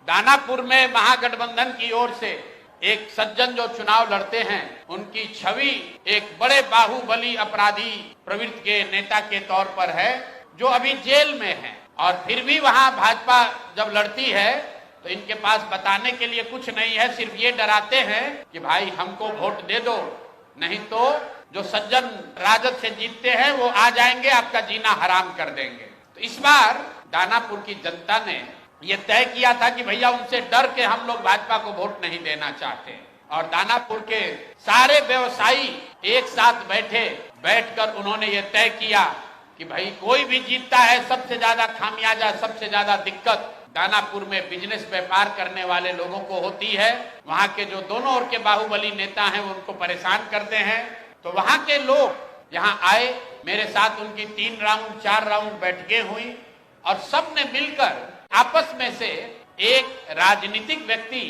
दानापुर में महागठबंधन की ओर से एक सज्जन जो चुनाव लड़ते हैं, उनकी छवि एक बड़े बाहुबली अपराधी प्रवृत्ति के नेता के तौर पर है, जो अभी जेल में है। और फिर भी वहां भाजपा जब लड़ती है तो इनके पास बताने के लिए कुछ नहीं है, सिर्फ ये डराते हैं कि भाई हमको वोट दे दो, नहीं तो जो सज्जन राजद से जीतते हैं वो आ जाएंगे, आपका जीना हराम कर देंगे। तो इस बार दानापुर की जनता ने ये तय किया था कि भैया उनसे डर के हम लोग भाजपा को वोट नहीं देना चाहते। और दानापुर के सारे व्यवसायी एक साथ बैठकर उन्होंने ये तय किया कि भाई कोई भी जीतता है, सबसे ज्यादा खामियाजा, सबसे ज्यादा दिक्कत दानापुर में बिजनेस व्यापार करने वाले लोगों को होती है। वहां के जो दोनों ओर के बाहुबली नेता हैं वो उनको परेशान करते हैं। तो वहां के लोग यहाँ आए, मेरे साथ उनकी 3 राउंड 4 राउंड बैठकें हुई और सबने मिलकर आपस में से एक राजनीतिक व्यक्ति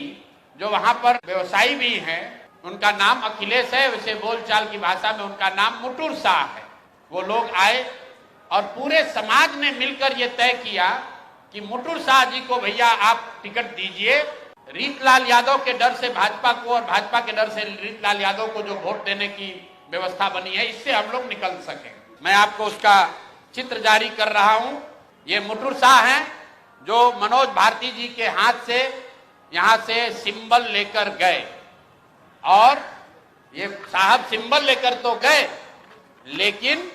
जो वहां पर व्यवसायी भी हैं, उनका नाम अखिलेश है, वैसे बोलचाल की भाषा में उनका नाम मुटुर शाह है, वो लोग आए और पूरे समाज ने मिलकर ये तय किया कि मुटुर शाह जी को भैया आप टिकट दीजिए। रीतलाल यादव के डर से भाजपा को और भाजपा के डर से रीतलाल यादव को जो वोट देने की व्यवस्था बनी है, इससे हम लोग निकल सके। मैं आपको उसका चित्र जारी कर रहा हूं। ये मुटुर शाह हैं जो मनोज भारती जी के हाथ से यहां से सिंबल लेकर गए और ये साहब सिंबल लेकर तो गए, लेकिन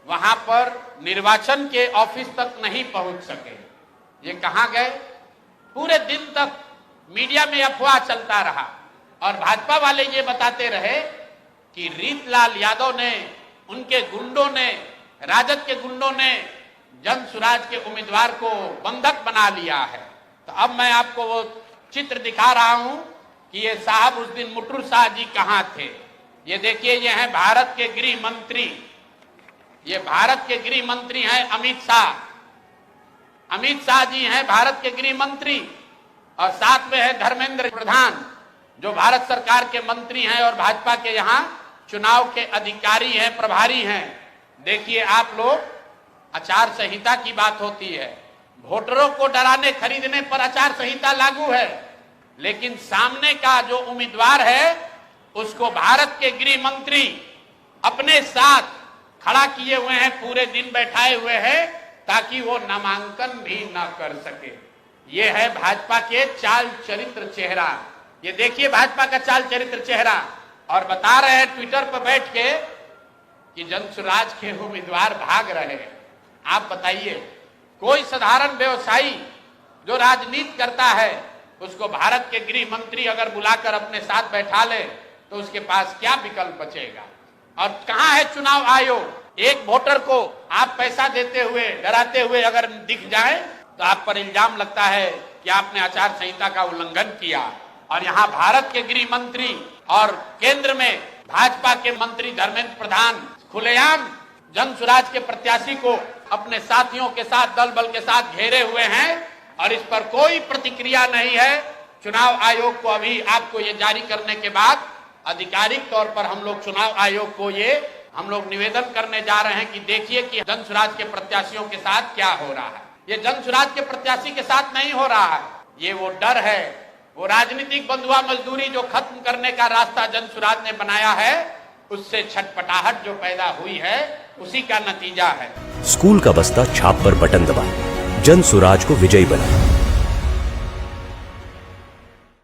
वहां पर निर्वाचन के ऑफिस तक नहीं पहुंच सके। ये कहां गए? पूरे दिन तक मीडिया में अफवाह चलता रहा और भाजपा वाले ये बताते रहे कि रीतलाल यादव ने, उनके गुंडों ने, राजद के गुंडों ने जन सुराज के उम्मीदवार को बंधक बना लिया है। तो अब मैं आपको वो चित्र दिखा रहा हूं कि ये साहब उस दिन मुटुर शाह जी कहां थे। ये देखिए, ये हैं भारत के गृह मंत्री, ये भारत के गृह मंत्री हैं अमित शाह। अमित शाह जी हैं भारत के गृह मंत्री और साथ में है धर्मेंद्र प्रधान जो भारत सरकार के मंत्री हैं और भाजपा के यहाँ चुनाव के अधिकारी हैं, प्रभारी हैं। देखिए आप लोग, आचार संहिता की बात होती है, वोटरों को डराने खरीदने पर आचार संहिता लागू है, लेकिन सामने का जो उम्मीदवार है उसको भारत के गृह मंत्री अपने साथ खड़ा किए हुए हैं, पूरे दिन बैठाए हुए हैं ताकि वो नामांकन भी ना कर सके। ये है भाजपा के चाल चरित्र चेहरा। ये देखिए भाजपा का चाल चरित्र चेहरा। और बता रहे हैं ट्विटर पर बैठ के कि जनसुराज के उम्मीदवार भाग रहे हैं। आप बताइए, कोई साधारण व्यवसायी जो राजनीति करता है उसको भारत के गृह मंत्री अगर बुलाकर अपने साथ बैठा ले तो उसके पास क्या विकल्प बचेगा? और कहां है चुनाव आयोग? एक वोटर को आप पैसा देते हुए, डराते हुए अगर दिख जाए तो आप पर इल्जाम लगता है कि आपने आचार संहिता का उल्लंघन किया। और यहाँ भारत के गृह मंत्री और केंद्र में भाजपा के मंत्री धर्मेंद्र प्रधान खुलेआम जनसुराज के प्रत्याशी को अपने साथियों के साथ, दल बल के साथ घेरे हुए हैं और इस पर कोई प्रतिक्रिया नहीं है। चुनाव आयोग को अभी आपको ये जारी करने के बाद आधिकारिक तौर पर हम लोग चुनाव आयोग को हम लोग निवेदन करने जा रहे हैं कि देखिए कि जनसुराज के प्रत्याशियों के साथ क्या हो रहा है। ये जनसुराज के प्रत्याशी के साथ नहीं हो रहा है, ये वो डर है, वो राजनीतिक बंधुआ मजदूरी जो खत्म करने का रास्ता जनसुराज ने बनाया है, उससे छटपटाहट जो पैदा हुई है, उसी का नतीजा है। स्कूल का बस्ता छाप पर बटन दबाएं, जनसुराज को विजयी बनाएं।